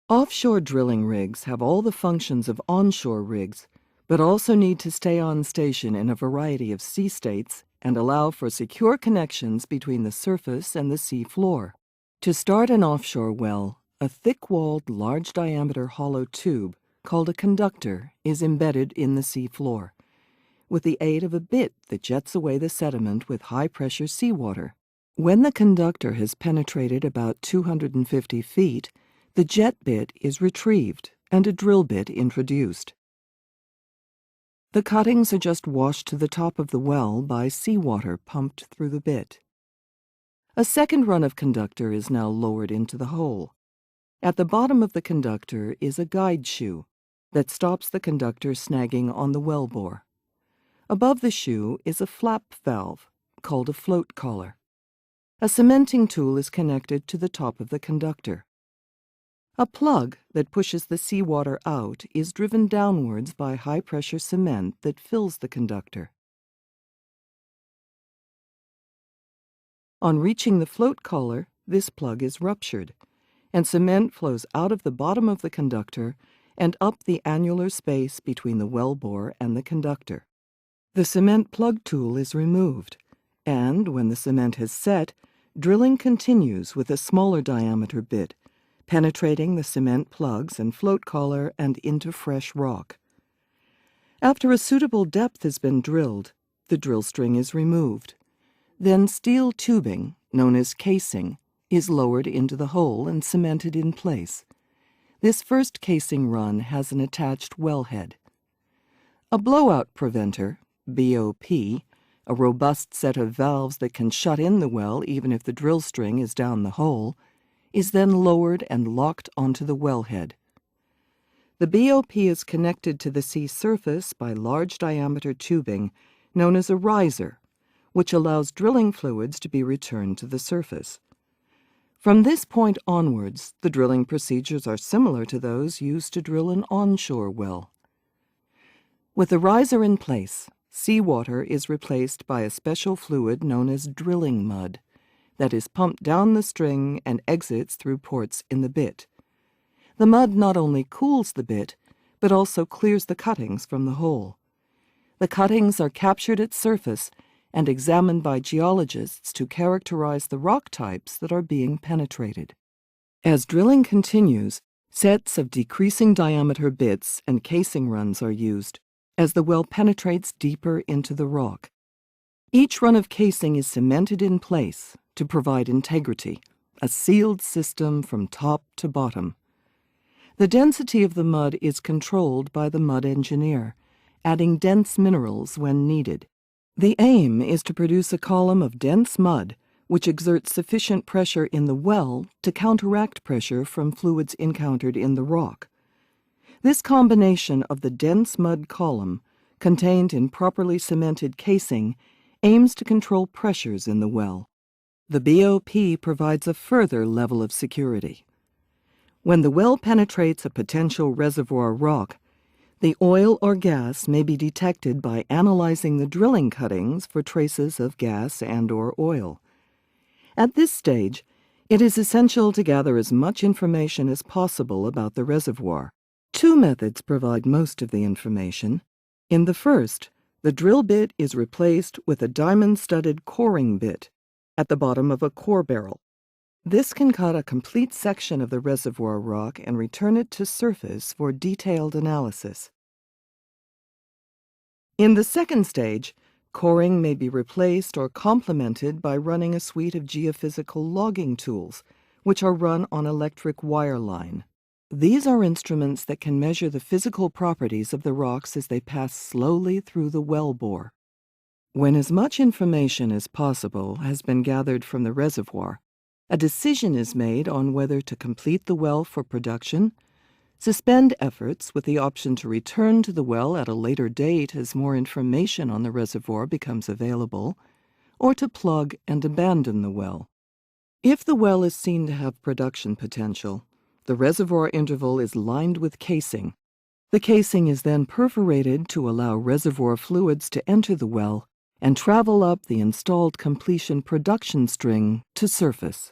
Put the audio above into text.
Offshore drilling rigs have all the functions of onshore rigs, but also need to stay on station in a variety of sea states and allow for secure connections between the surface and the sea floor. To start an offshore well, a thick-walled, large-diameter hollow tube called a conductor is embedded in the sea floor, with the aid of a bit that jets away the sediment with high-pressure seawater. When the conductor has penetrated about 250 feet, the jet bit is retrieved and a drill bit introduced. The cuttings are just washed to the top of the well by seawater pumped through the bit. A second run of conductor is now lowered into the hole. At the bottom of the conductor is a guide shoe that stops the conductor snagging on the well bore. Above the shoe is a flap valve called a float collar. A cementing tool is connected to the top of the conductor. A plug that pushes the seawater out is driven downwards by high-pressure cement that fills the conductor. On reaching the float collar, this plug is ruptured, and cement flows out of the bottom of the conductor and up the annular space between the wellbore and the conductor. The cement plug tool is removed, and when the cement has set, drilling continues with a smaller diameter bit, penetrating the cement plugs and float collar and into fresh rock. After a suitable depth has been drilled, the drill string is removed. Then steel tubing, known as casing, is lowered into the hole and cemented in place. This first casing run has an attached wellhead. A blowout preventer, BOP, a robust set of valves that can shut in the well even if the drill string is down the hole, is then lowered and locked onto the wellhead. The BOP is connected to the sea surface by large-diameter tubing known as a riser, which allows drilling fluids to be returned to the surface. From this point onwards, the drilling procedures are similar to those used to drill an onshore well. With the riser in place, seawater is replaced by a special fluid known as drilling mud that is pumped down the string and exits through ports in the bit. The mud not only cools the bit, but also clears the cuttings from the hole. The cuttings are captured at surface and examined by geologists to characterize the rock types that are being penetrated. As drilling continues, sets of decreasing diameter bits and casing runs are used as the well penetrates deeper into the rock. Each run of casing is cemented in place to provide integrity, a sealed system from top to bottom. The density of the mud is controlled by the mud engineer, adding dense minerals when needed. The aim is to produce a column of dense mud which exerts sufficient pressure in the well to counteract pressure from fluids encountered in the rock. This combination of the dense mud column, contained in properly cemented casing, aims to control pressures in the well. The BOP provides a further level of security. When the well penetrates a potential reservoir rock, the oil or gas may be detected by analyzing the drilling cuttings for traces of gas and/or oil. At this stage, it is essential to gather as much information as possible about the reservoir. Two methods provide most of the information. In the first, the drill bit is replaced with a diamond-studded coring bit at the bottom of a core barrel. This can cut a complete section of the reservoir rock and return it to surface for detailed analysis. In the second stage, coring may be replaced or complemented by running a suite of geophysical logging tools, which are run on electric wire line. These are instruments that can measure the physical properties of the rocks as they pass slowly through the well bore. When as much information as possible has been gathered from the reservoir, a decision is made on whether to complete the well for production, suspend efforts with the option to return to the well at a later date as more information on the reservoir becomes available, or to plug and abandon the well. If the well is seen to have production potential, the reservoir interval is lined with casing. The casing is then perforated to allow reservoir fluids to enter the well and travel up the installed completion production string to surface.